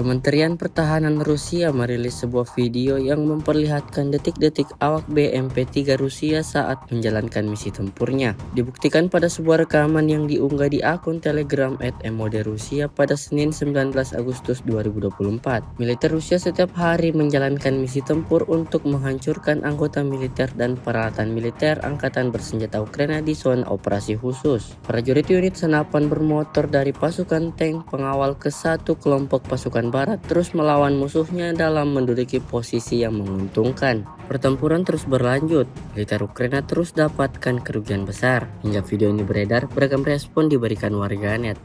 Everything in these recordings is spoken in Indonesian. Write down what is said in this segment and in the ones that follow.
Kementerian Pertahanan Rusia merilis sebuah video yang memperlihatkan detik-detik awak BMP-3 Rusia saat menjalankan misi tempurnya. Dibuktikan pada sebuah rekaman yang diunggah di akun Telegram @MOD Rusia pada Senin 19 Agustus 2024. Militer Rusia setiap hari menjalankan misi tempur untuk menghancurkan anggota militer dan peralatan militer Angkatan Bersenjata Ukraina di zona operasi khusus. Prajurit unit senapan bermotor dari pasukan tank pengawal ke-1 kelompok pasukan Barat terus melawan musuhnya dalam menduduki posisi yang menguntungkan. Pertempuran terus berlanjut, militer Ukraina terus dapatkan kerugian besar. Hingga video ini beredar, beragam respon diberikan warganet.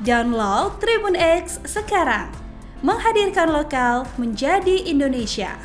Download Tribun X sekarang, menghadirkan lokal menjadi Indonesia.